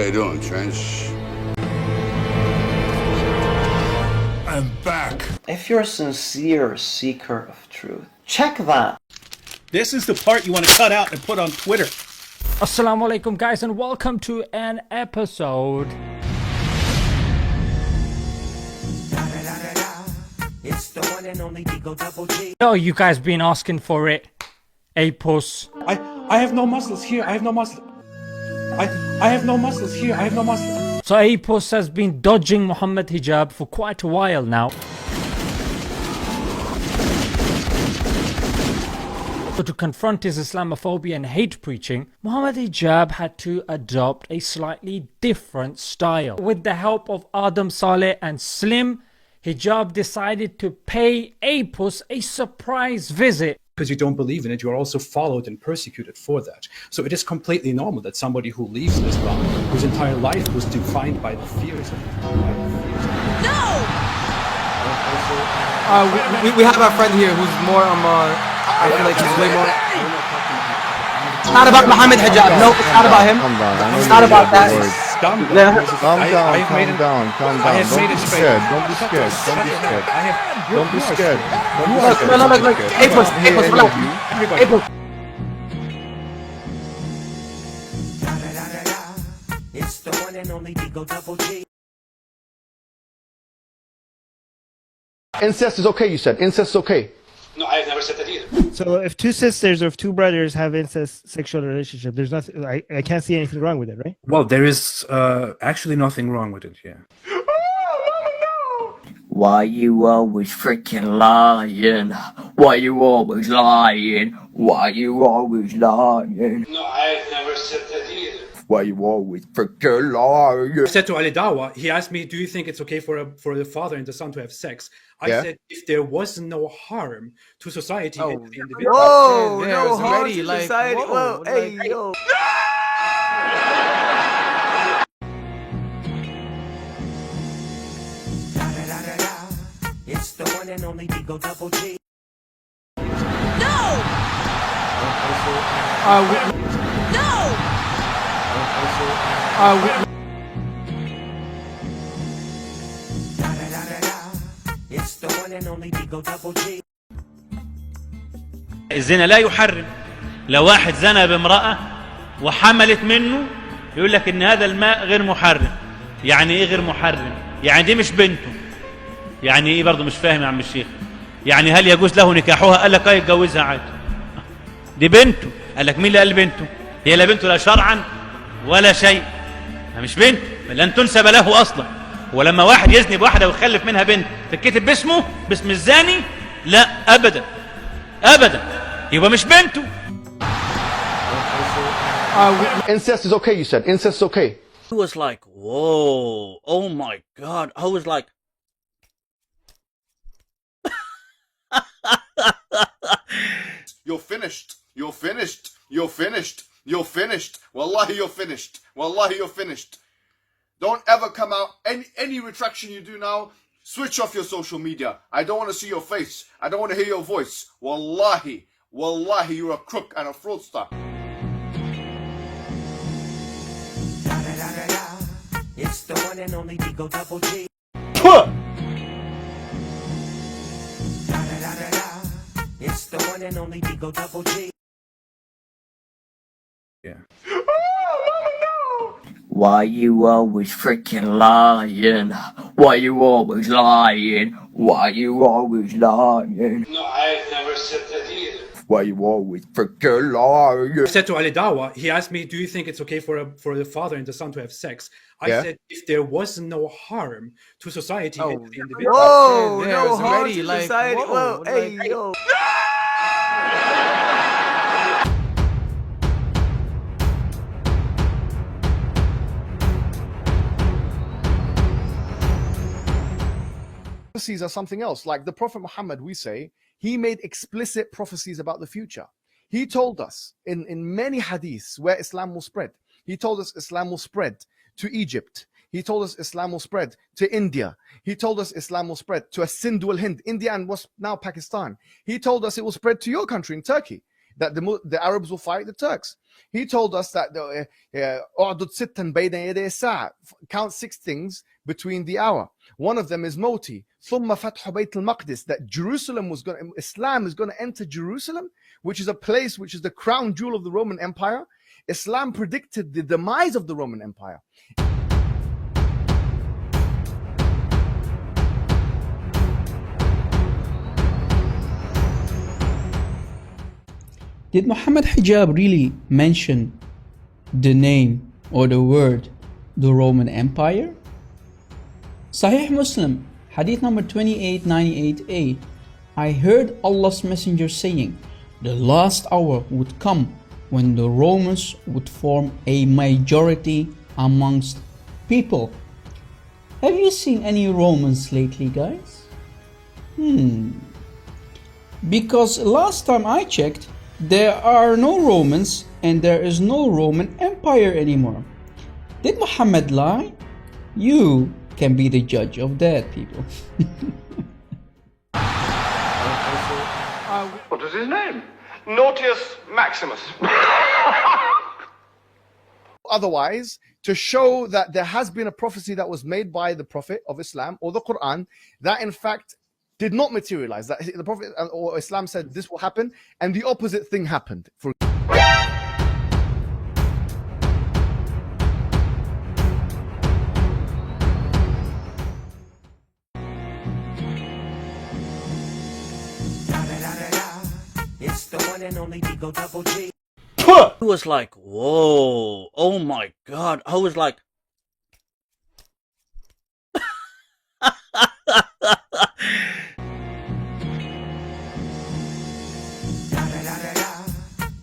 you doing, Trench? I'm back. If you're a sincere seeker of truth, check that. This is the part you want to cut out and put on Twitter. Assalamu alaikum guys, and welcome to an episode. It's the one and only Digo Double G. Oh, you guys been asking for it. Apos. I have no muscles here. I have no muscles. I have no muscles here. I have no muscles. So Apos has been dodging Mohammed Hijab for quite a while now. So to confront his Islamophobia and hate preaching, Mohammed Hijab had to adopt a slightly different style. With the help of Adam Saleh and Slim, Hijab decided to pay Apos a surprise visit. Because you don't believe in it, you are also followed and persecuted for that. So it is completely normal that somebody who leaves Islam, whose entire life was defined by the fears of No! We have our friend here who's more I feel like he's way more. It's not about Mohammed Hijab. No, it's not about him. It's not about that. Calm down. I have made it straight. Don't be scared. Don't be scared. Look. Apos, relax. It's the one and only Digo Double G. Incest is okay, you said. Incest is okay. No, I have never said that either. So if two sisters or if two brothers have incest sexual relationship, there's nothing. I can't see anything wrong with it, right? Well, there is actually nothing wrong with it, yeah. Why you always freaking lying? Why you always lying? Why you always lying? No, I have never said that either. Why you always freaking lying? I said to Ali Dawa, he asked me, do you think it's okay for the father and the son to have sex? I said, if there was no harm to society and the individual. Whoa, no harm to society. Whoa, hey, yo. It's the one and only Digo Double G. No! It's the one and only Digo Double G. الزنا لا يحرم. لو واحد زنى بامرأة وحملت منه يقول لك ان هذا الماء غير محرم. يعني ايه غير محرم؟ يعني دي مش بنته. يعني ايه برضه مش فاهم يا عم الشيخ؟ يعني هل يجوز له نكاحها؟ قال لك يتجوزها عادي. دي بنته. قال لك مين اللي قال بنته؟ هي لا بنته لا شرعا ولا شيء. مش بنته، لن تنسب له اصلا. ولما واحد يزني بواحده ويخلف منها بنت تتكتب باسمه باسم الزاني؟ لا ابدا يبقى مش بنته. Incest is okay, you said. Incest is okay. He was like, whoa, oh my God. I was like, You're finished. Wallahi, you're finished. Don't ever come out. Any retraction you do now, switch off your social media. I don't want to see your face. I don't want to hear your voice. Wallahi, you're a crook and a fraudster. It's the one and only Digo Double G. It's the one and only Digo Double G. Yeah. Why you always freaking lying? Why you always lying? Why you always lying? No, I have never said that either. Why you always freaking lying? I said to Ali Dawa, he asked me, do you think it's okay for the father and the son to have sex? I said, if there was no harm to society and the individual. Whoa, no harm to society. Whoa, hey, yo. Prophecies are something else. Like the Prophet Muhammad, we say, he made explicit prophecies about the future. He told us in many hadiths where Islam will spread. He told us Islam will spread to Egypt. He told us Islam will spread to India. He told us Islam will spread to Sindh wal Hind, India and what's now Pakistan. He told us it will spread to your country in Turkey. that the Arabs will fight the Turks. He told us that count 6 things between the hour. One of them is Moti. That Jerusalem Islam is going to enter Jerusalem, which is a place which is the crown jewel of the Roman Empire. Islam predicted the demise of the Roman Empire. Did Muhammad Hijab really mention the name or the word the Roman Empire? Sahih Muslim, hadith number 2898a. I heard Allah's Messenger saying, the last hour would come when the Romans would form a majority amongst people. Have you seen any Romans lately, guys? Because last time I checked, there are no Romans and there is no Roman Empire anymore. Did Muhammad lie? You can be the judge of that, people. What is his name? Nautius Maximus. Otherwise, to show that there has been a prophecy that was made by the Prophet of Islam or the Quran that in fact did not materialize, that the Prophet or Islam said this will happen and the opposite thing happened. It's the one and only Digo Double G. I was like, whoa, oh my God. I was like,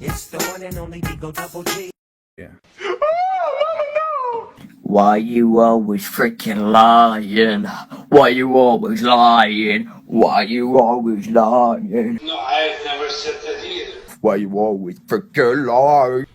It's the one and only Digo Double G. Yeah. Why you always freaking lying? Why you always lying? Why you always lying? No, I've never said that either. Why you always freaking lying?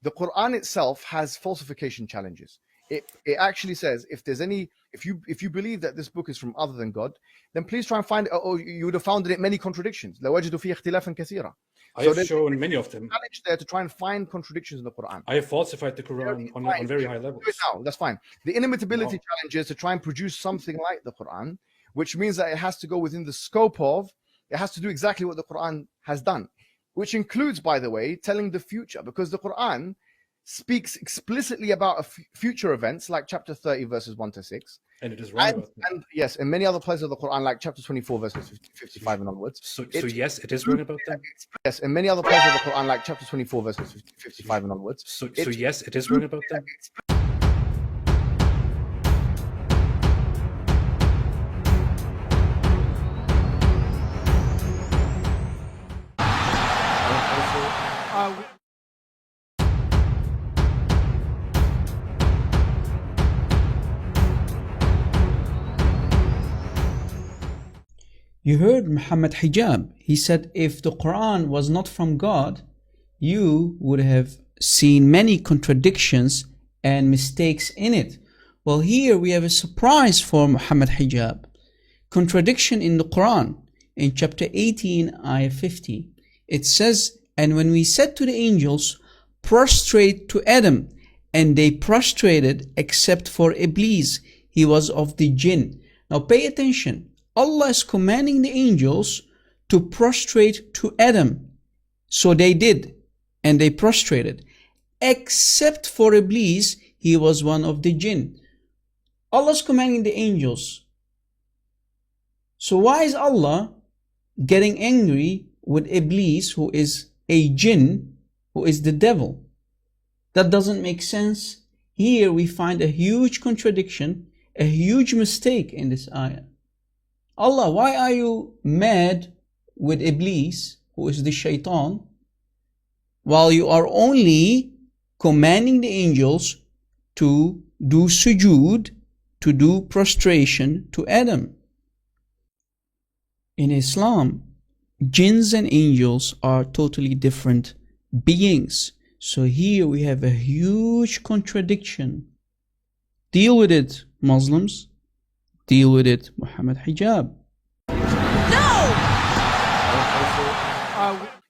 The Quran itself has falsification challenges. It actually says if you believe that this book is from other than God, then please try and find it, or you would have found in it many contradictions. I have shown many of them. Challenge there to try and find contradictions in the Quran. I have falsified the Quran on very high levels. Do it now, that's fine. The inimitability challenge is to try and produce something like the Quran, which means that it has to go within the scope of, it has to do exactly what the Quran has done, which includes, by the way, telling the future, because the Quran speaks explicitly about future events like chapter 30 verses 1 to 6, and it is wrong about that. And yes, in many other places of the Quran like chapter 24 verses 55 and onwards. So yes, it is wrong about them. Yes, in many other places of the Quran like chapter 24 verses 55 and onwards. So yes, it is wrong about them. You heard Muhammad Hijab. He said if the Quran was not from God, you would have seen many contradictions and mistakes in it. Well, here we have a surprise for Muhammad Hijab. Contradiction in the Quran. In chapter 18, ayah 50. It says, and when we said to the angels, prostrate to Adam, and they prostrated except for Iblis, he was of the jinn. Now pay attention. Allah is commanding the angels to prostrate to Adam. So they did, and they prostrated. Except for Iblis, he was one of the jinn. Allah is commanding the angels. So why is Allah getting angry with Iblis, who is a jinn, who is the devil? That doesn't make sense. Here we find a huge contradiction, a huge mistake in this ayah. Allah, why are you mad with Iblis, who is the shaitan, while you are only commanding the angels to do sujood, to do prostration to Adam? In Islam, jinns and angels are totally different beings. So here we have a huge contradiction. Deal with it, Muslims. Deal with it, Muhammad Hijab.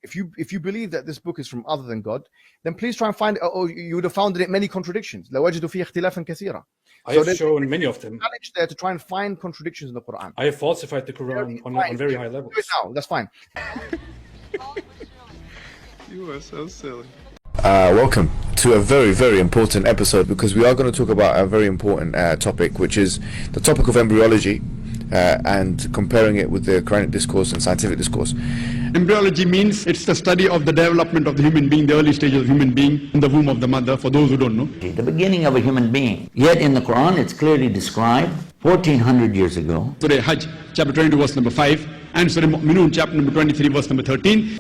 If you believe that this book is from other than God, then please try and find, or you would have found in it many contradictions. لَوَجِدُ فِي اخْتِلَافًا كَثِيرًا. I have shown many of them. Challenge there to try and find contradictions in the Quran. I have falsified the Quran on very high levels. Do it now. That's fine. You are so silly. Welcome to a very, very important episode, because we are going to talk about a very important topic, which is the topic of embryology and comparing it with the Quranic discourse and scientific discourse. Embryology means it's the study of the development of the human being, the early stages of human being in the womb of the mother, for those who don't know. The beginning of a human being. Yet in the Quran it's clearly described 1400 years ago. Surah Hajj, chapter 22, verse number 5, and Surah Mu'minun, chapter number 23, verse number 13.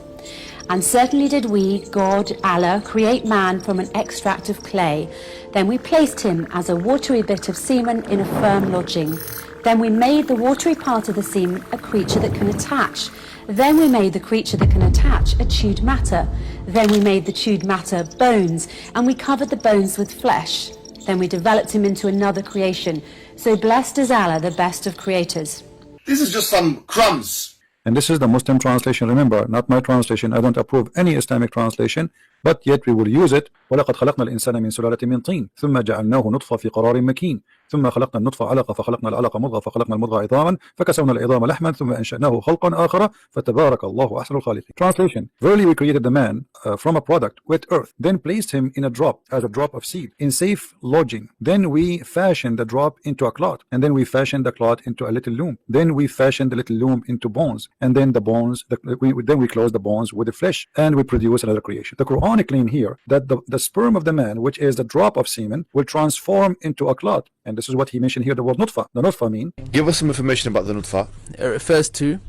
And certainly did we, God, Allah, create man from an extract of clay. Then we placed him as a watery bit of semen in a firm lodging. Then we made the watery part of the semen a creature that can attach. Then we made the creature that can attach a chewed matter. Then we made the chewed matter bones, and we covered the bones with flesh. Then we developed him into another creation. So blessed is Allah, the best of creators. This is just some crumbs. And this is the Muslim translation. Remember, not my translation. I don't approve any Islamic translation, but yet we will use it. وَلَقَدْ خَلَقْنَا الْإِنسَانَ مِنْ سُلَالَةٍ مِنْ طِينٍ ثُمَّ جَعَلْنَاهُ نُطْفَةً فِي قَرَارٍ مَكِينٍ ثم خلقنا النطفة علقة فخلقنا العلقة مضغة فخلقنا المضغة عظاما فكسونا العظام لحما ثم أنشأناه خلقا آخر فتبارك الله أحسن الخالقين. Translation: Verily we created the man from a product with earth, then placed him in a drop as a drop of seed in safe lodging. Then we fashioned the drop into a clot, and then we fashioned the clot into a little loom. Then we fashioned the little loom into bones, and then the bones then we closed the bones with the flesh, and we produce another creation. The Quranic claim here that the sperm of the man, which is the drop of semen, will transform into a clot. And this is what he mentioned here, the word nutfa. The nutfa mean? Give us some information about the nutfa. It refers to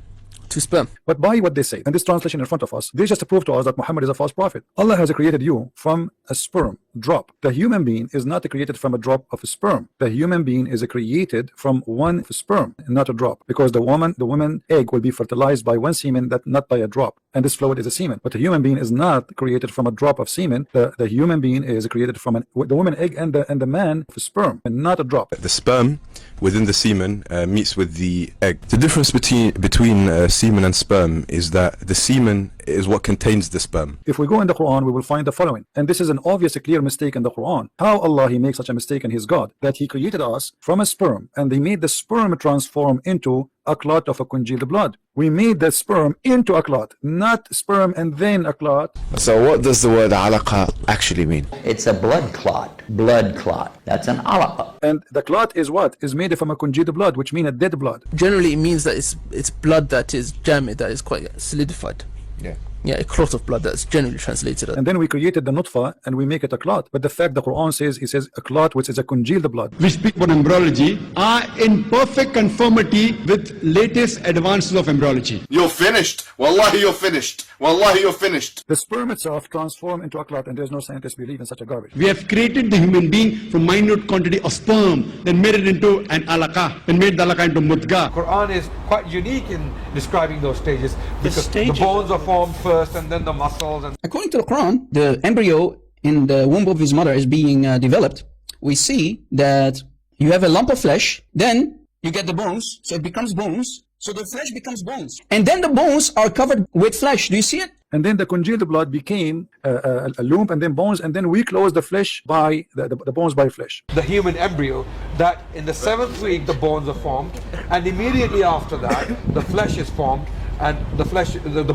sperm. But by what they say, and this translation in front of us, they just prove to us that Muhammad is a false prophet. Allah has created you from a sperm drop. The human being is not created from a drop of sperm. The human being is created from one sperm, not a drop, because the woman egg will be fertilized by one semen, that not by a drop, and this fluid is a semen. But the human being is not created from a drop of semen. The human being is created from the woman egg and the man sperm, and not a drop. The sperm within the semen meets with the egg. The difference between semen and sperm is that the semen is what contains the sperm. If we go in the Quran, we will find the following, and this is an obvious, clear mistake in the Quran. How Allah He makes such a mistake in His God, that He created us from a sperm, and He made the sperm transform into a clot of a congealed blood. We made the sperm into a clot, not sperm and then a clot. So what does the word alaqa actually mean? It's a blood clot. Blood clot. That's an alaqa. And the clot is what? Is made from a congealed blood, which means a dead blood. Generally, it means that it's blood that is jammed, that is quite solidified. Yeah. Yeah, a clot of blood, that's generally translated. And then we created the nutfa and we make it a clot. But the fact the Quran says, it says a clot which is a congealed blood. We speak about embryology are in perfect conformity with latest advances of embryology. You're finished. Wallahi, you're finished. Wallahi, you're finished. The sperm itself transforms into a clot, and there's no scientist believe in such a garbage. We have created the human being from minute quantity of sperm, then made it into an alaqa, then made the alaqa into mudga. Quran is quite unique in describing those stages, because the bones are formed first and then the muscles. And according to the Quran, the embryo in the womb of his mother is being developed. We see that you have a lump of flesh, then you get the bones, so it becomes bones, so the flesh becomes bones, and then the bones are covered with flesh. Do you see it? And then the congealed blood became a lump, and then bones, and then we close the flesh by the bones by flesh. the human embryo, that in the 7th week the bones are formed, and immediately after that the flesh is formed, and the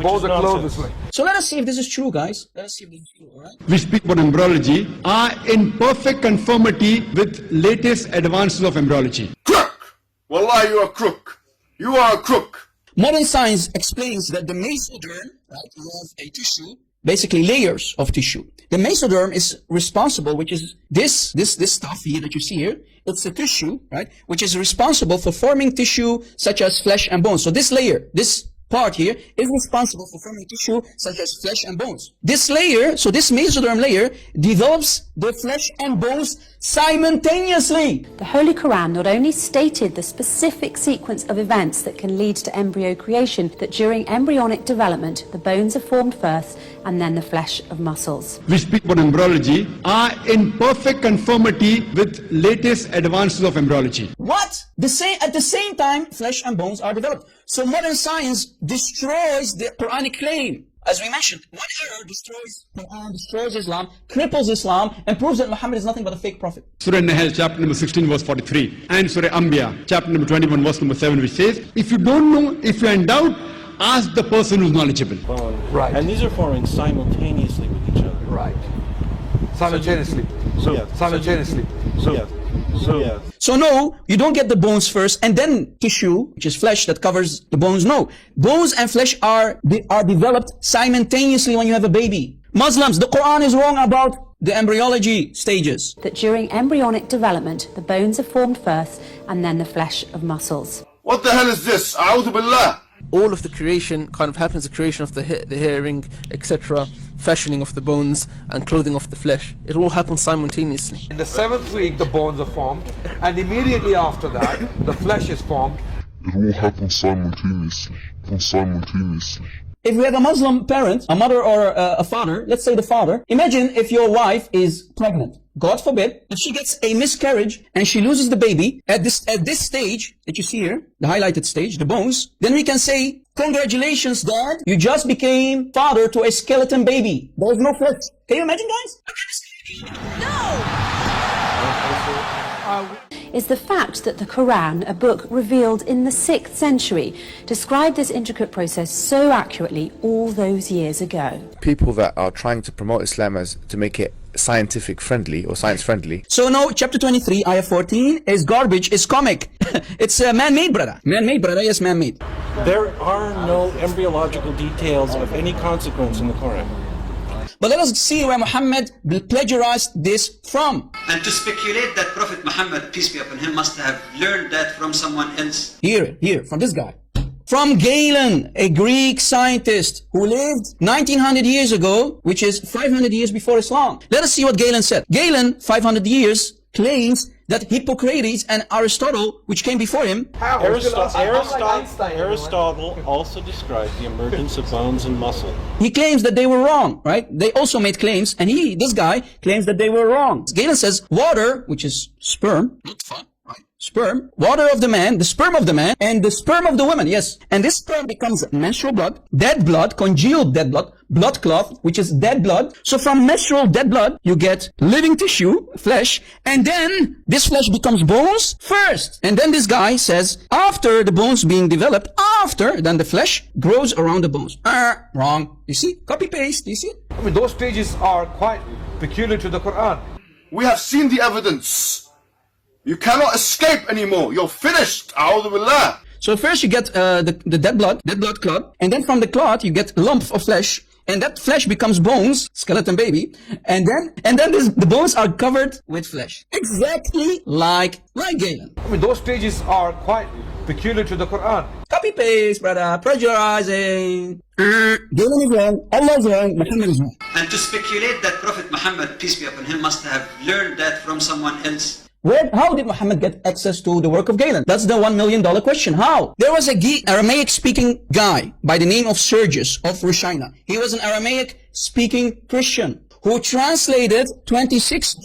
bones are closed this way. So let us see if this is true, guys. Let us see if this is true, all right? We speak about embryology are in perfect conformity with latest advances of embryology. Crook! Wallahi, you're a crook. You are a crook. Modern science explains that the mesoderm, right, you have a tissue, basically layers of tissue. The mesoderm is responsible, which is this stuff here that you see here. It's a tissue, right, which is responsible for forming tissue such as flesh and bones. So this layer, this part here is responsible for forming tissue such as flesh and bones. This layer, so this mesoderm layer, develops the flesh and bones simultaneously. The Holy Quran not only stated the specific sequence of events that can lead to embryo creation, that during embryonic development the bones are formed first and then the flesh of muscles. We speak about embryology are in perfect conformity with latest advances of embryology. What? At the same time, flesh and bones are developed. So modern science destroys the Quranic claim. As we mentioned, one error destroys Quran, destroys Islam, cripples Islam, and proves that Muhammad is nothing but a fake prophet. Surah Nahl, chapter number 16, verse 43, and Surah Anbiya, chapter number 21, verse number 7, which says, if you don't know, if you're in doubt, ask the person who's knowledgeable. Right. And these are forming simultaneously with each other. Right. Simultaneously. Simultaneously. So no, you don't get the bones first and then tissue, which is flesh that covers the bones. No, bones and flesh are developed simultaneously when you have a baby. Muslims, the Quran is wrong about the embryology stages. That during embryonic development, the bones are formed first and then the flesh of muscles. What the hell is this? A'udhu billah. All of the creation kind of happens, the creation of the hearing, etc., fashioning of the bones and clothing of the flesh. It all happens simultaneously. In the 7th week, the bones are formed, and immediately after that, the flesh is formed. It all happens simultaneously. If we have a Muslim parent, a mother or a father, let's say the father, imagine if your wife is pregnant. God forbid, if she gets a miscarriage and she loses the baby at this stage that you see here, the highlighted stage, the bones, then we can say, congratulations, Dad, you just became father to a skeleton baby. There's no flesh. Can you imagine, guys? Is the fact that the Quran, a book revealed in the 6th century, described this intricate process so accurately all those years ago. People that are trying to promote Islam as to make it scientific friendly or science friendly. So no, chapter 23, ayah 14 is garbage, is comic. It's man-made, brother. Man-made, brother, yes, man-made. There are no embryological details of any consequence in the Quran. But let us see where Muhammad plagiarized this from. And to speculate that Prophet Muhammad, peace be upon him, must have learned that from someone else. Here, from this guy. From Galen, a Greek scientist who lived 1900 years ago, which is 500 years before Islam. Let us see what Galen said. Galen, 500 years, claims that Hippocrates and Aristotle, which came before him, Aristotle also described the emergence of bones and muscle. He claims that they were wrong, right? They also made claims, and this guy claims that they were wrong. Galen says water, which is sperm, sperm, water of the man, the sperm of the man, and the sperm of the woman, yes. And this sperm becomes menstrual blood, dead blood, congealed dead blood, blood clot, which is dead blood. So from menstrual dead blood, you get living tissue, flesh, and then this flesh becomes bones first. And then this guy says, after the bones being developed, then the flesh grows around the bones. Wrong. You see? Copy paste. Do you see? I mean, those stages are quite peculiar to the Quran. We have seen the evidence. You cannot escape anymore. You're finished. A'udhu billah. So first you get the dead blood clot, and then from the clot you get a lump of flesh, and that flesh becomes bones, skeleton baby, and then the bones are covered with flesh. Exactly like Galen. I mean, those stages are quite peculiar to the Quran. Copy paste, brother. Plagiarizing. Galen is wrong. Allah is wrong. Muhammad is wrong. And to speculate that Prophet Muhammad, peace be upon him, must have learned that from someone else. How did Muhammad get access to the work of Galen? That's the $1 million question. How? There was a Aramaic-speaking guy by the name of Sergius of Rushina. He was an Aramaic-speaking Christian who translated 26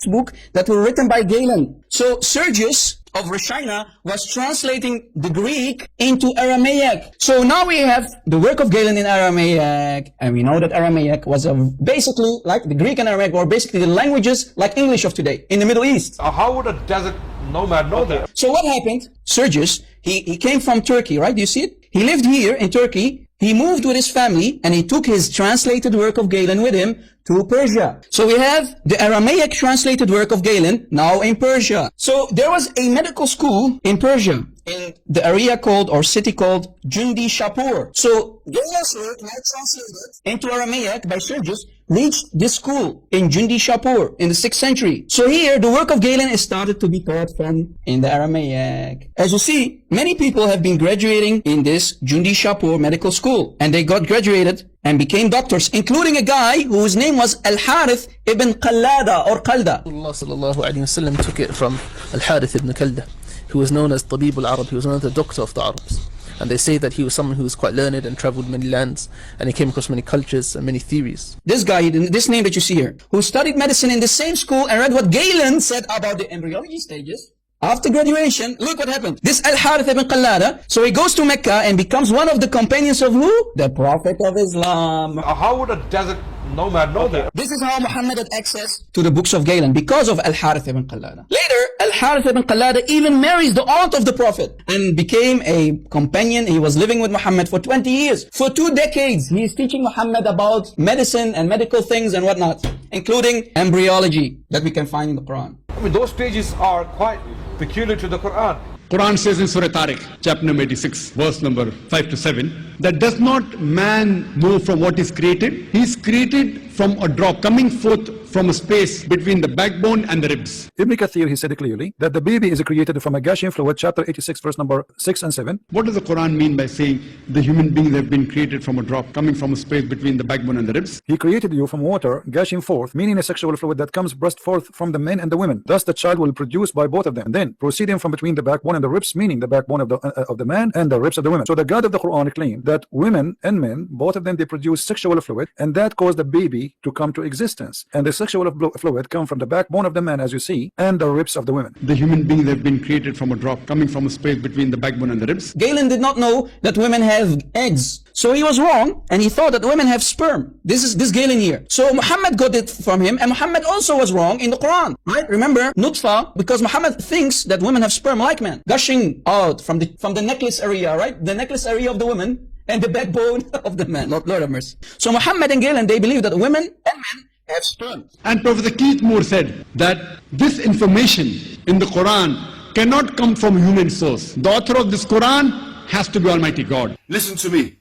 books that were written by Galen. So Sergius of Rushina was translating the Greek into Aramaic. So now we have the work of Galen in Aramaic, and we know that Aramaic was basically like the Greek and Aramaic were basically the languages like English of today in the Middle East. How would a desert nomad know that? So what happened? Sergius, he came from Turkey, right? Do you see it? He lived here in Turkey. He moved with his family and he took his translated work of Galen with him to Persia. So we have the Aramaic translated work of Galen now in Persia. So there was a medical school in Persia, in the area called or city called Jundi Shapur. So Galen's work now translated into Aramaic by Sergius reached this school in Jundi Shapur in the 6th century. So here, the work of Galen is started to be taught from in the Aramaic. As you see, many people have been graduating in this Jundi Shapur medical school, and they got graduated and became doctors, including a guy whose name was Al-Harith ibn Qallada or Qalda. Allah sallallahu alayhi wa sallam took it from Al-Harith ibn Qalda, who was known as Tabib al-Arab. He was known as the doctor of the Arabs. And they say that he was someone who was quite learned and traveled many lands, and he came across many cultures and many theories. This guy, this name that you see here, who studied medicine in the same school and read what Galen said about the embryology stages. After graduation, look what happened. This Al-Harith ibn Qallada, so he goes to Mecca and becomes one of the companions of who? The Prophet of Islam. How would a desert nomad know that? This is how Muhammad had access to the books of Galen, because of Al-Harith ibn Qallada. Later, Al-Harith ibn Qallada even marries the aunt of the Prophet and became a companion. He was living with Muhammad for 20 years. For 2 decades, he is teaching Muhammad about medicine and medical things and whatnot, including embryology that we can find in the Quran. I mean, those stages are quite peculiar to the Quran. Quran says in Surah Tariq, chapter number 86, verse number 5 to 7, that does not man move from what is created? He is created from a drop coming forth from a space between the backbone and the ribs. Ibn Kathir, he said clearly that the baby is created from a gashing fluid, chapter 86, verse number 6 and 7. What does the Quran mean by saying the human beings have been created from a drop coming from a space between the backbone and the ribs? He created you from water gushing forth, meaning a sexual fluid that comes burst forth from the men and the women. Thus the child will produce by both of them, and then proceeding from between the backbone and the ribs, meaning the backbone of the man and the ribs of the women. So the God of the Quran claimed that women and men, both of them, they produce sexual fluid, and that caused the baby to come to existence. And the sexual fluid come from the backbone of the man, as you see, and the ribs of the women. The human beings have been created from a drop coming from a space between the backbone and the ribs. Galen did not know that women have eggs. So he was wrong, and he thought that women have sperm. This is this Galen here. So Muhammad got it from him, and Muhammad also was wrong in the Quran. Right? Remember, nutfa, because Muhammad thinks that women have sperm like men, gushing out from the necklace area, right? The necklace area of the woman and the backbone of the man. Lord of mercy. So Muhammad and Galen, they believe that women and men have sperm. And Professor Keith Moore said that this information in the Quran cannot come from a human source. The author of this Quran has to be Almighty God. Listen to me.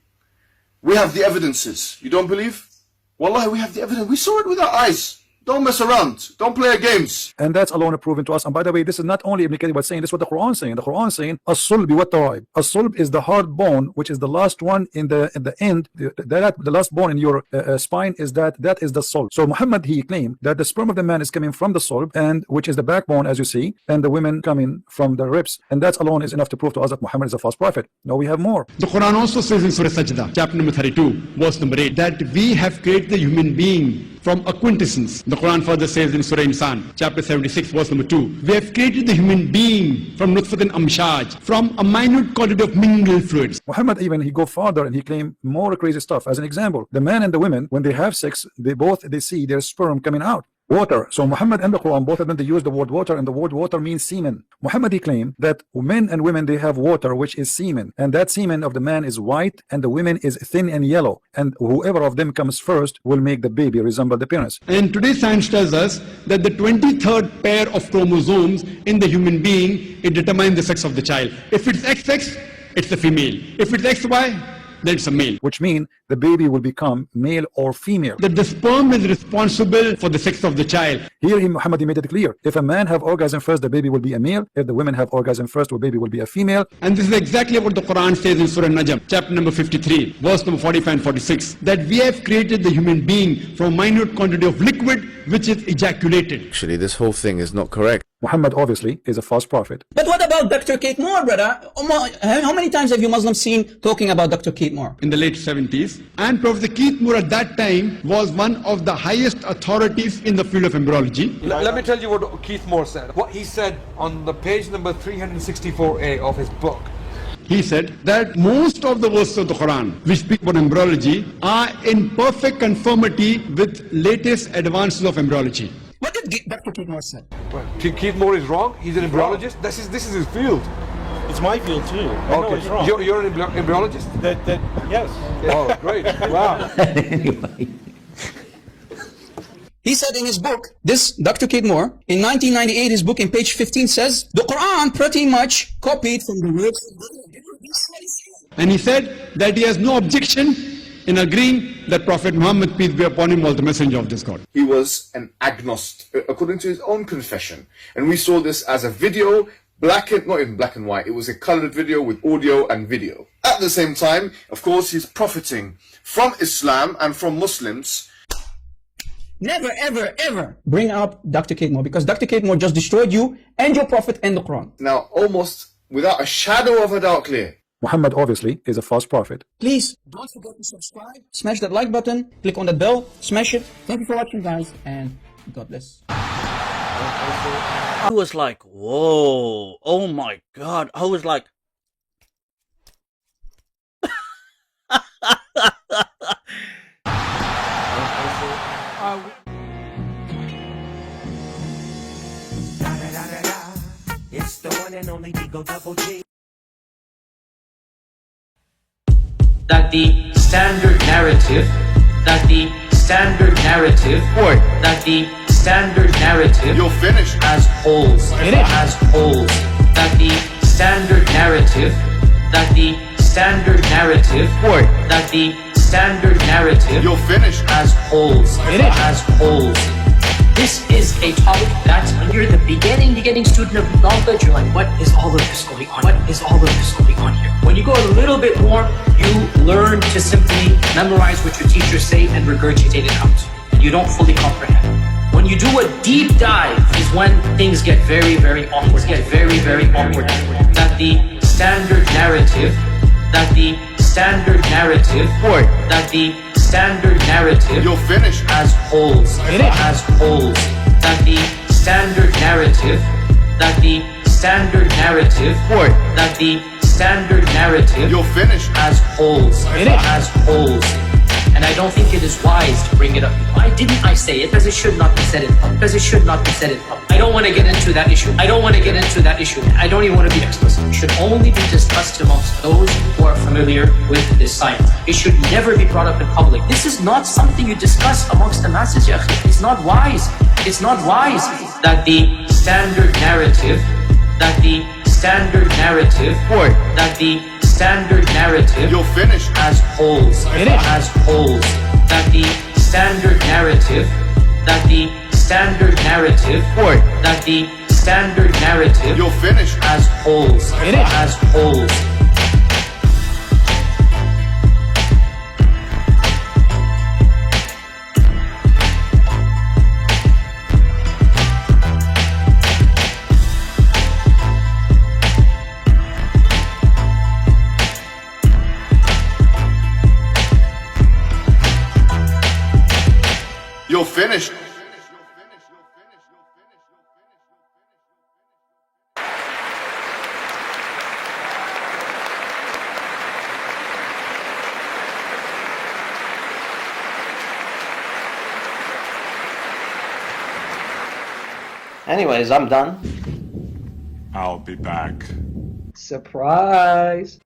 We have the evidences. You don't believe? Wallahi, we have the evidence. We saw it with our eyes. Don't mess around. Don't play games. And that's alone proven to us. And by the way, this is not only Ibn Kathir saying, this is what the Quran is saying. The Quran is saying, as-sulb wa tara'ib. As-sulb is the hard bone, which is the last one in the end. The last bone in your spine is that is the sulb. So Muhammad, he claimed that the sperm of the man is coming from the sulb, and which is the backbone, as you see, and the women coming from the ribs. And that alone is enough to prove to us that Muhammad is a false prophet. No, we have more. The Quran also says in Surah Sajda, chapter number 32, verse number 8, that we have created the human being from a quintessence. The Quran further says in Surah Insan, chapter 76, verse number 2, we have created the human being from nutfatin amshaj, from a minute quantity of mingled fluids. Muhammad even, he go farther and he claim more crazy stuff. As an example, the man and the women, when they have sex, they see their sperm coming out. Water. So Muhammad and the Quran, both of them, they use the word water, and the word water means semen. Muhammad, he claimed that men and women, they have water, which is semen, and that semen of the man is white and the women is thin and yellow, and whoever of them comes first will make the baby resemble the parents. And today's science tells us that the 23rd pair of chromosomes in the human being, it determines the sex of the child. If it's XX, it's a female. If it's XY, then it's a male. Which means the baby will become male or female. That the sperm is responsible for the sex of the child. Here Muhammad, he made it clear. If a man have orgasm first, the baby will be a male. If the women have orgasm first, the baby will be a female. And this is exactly what the Quran says in Surah Najm, chapter number 53, verse number 45 and 46. That we have created the human being from a minute quantity of liquid which is ejaculated. Actually, this whole thing is not correct. Muhammad obviously is a false prophet. But what about Dr. Kate Moore, brother? How many times have you Muslims seen talking about Dr. Kate Moore? In the late 70s. And Professor Keith Moore at that time was one of the highest authorities in the field of embryology. Let me tell you what Keith Moore said. What he said on the page number 364A of his book. He said that most of the verses of the Quran which speak about embryology are in perfect conformity with latest advances of embryology. What did Dr. Keith Moore say? Keith Moore is wrong? He's an embryologist? This is his field. It's my field too. I know it's wrong. You're an embryologist? Yes. Oh, great. Wow. He said in his book, this Dr. Kate Moore, in 1998, his book in page 15 says, the Quran pretty much copied from the works of And he said that he has no objection in agreeing that Prophet Muhammad, peace be upon him, was the messenger of this God. He was an agnostic, according to his own confession. And we saw this as a video, not even black and white, it was a colored video with audio and video. At the same time, of course, he's profiting from Islam and from Muslims. Never, ever, ever bring up Dr. Kate Moore, because Dr. Kate Moore just destroyed you and your prophet and the Quran. Now, almost without a shadow of a doubt clear, Muhammad obviously is a false prophet. Please don't forget to subscribe, smash that like button, click on that bell, smash it. Thank you for watching, guys, and God bless. I was like, whoa, oh my God. I was like, It's the one and only Digo Double G. That the standard narrative, that the standard narrative, that the standard narrative, you're finished, has holes, has holes, that the standard narrative, that the standard narrative, that the standard narrative, you're finished, has holes, has holes. This is a topic that when you're the beginning student of knowledge, you're like, what is all of this going on? What is all of this going on here? When you go a little bit more, you learn to simply memorize what your teachers say and regurgitate it out. And you don't fully comprehend. When you do a deep dive is when things get very, very awkward. That the standard narrative, that the standard narrative, that the standard narrative, you're finished, has holes, has holes. That the standard narrative, that the standard narrative, that the standard narrative, you're finished, has holes, has holes. And I don't think it is wise to bring it up. Why didn't I say it? Because it should not be said in public. Because it should not be said in public. I don't want to get into that issue. I don't want to get into that issue. I don't even want to be explicit. It should only be discussed amongst those who are familiar with this science. It should never be brought up in public. This is not something you discuss amongst the masses, ya akhi. It's not wise. It's not wise. That the standard narrative, that the standard narrative, that the standard narrative, you're finished, has holes, has holes. That the standard narrative, that the standard narrative, that the standard narrative, you're finished, has holes, has holes. you're finished. Anyways, I'm done. I'll be back. Surprise.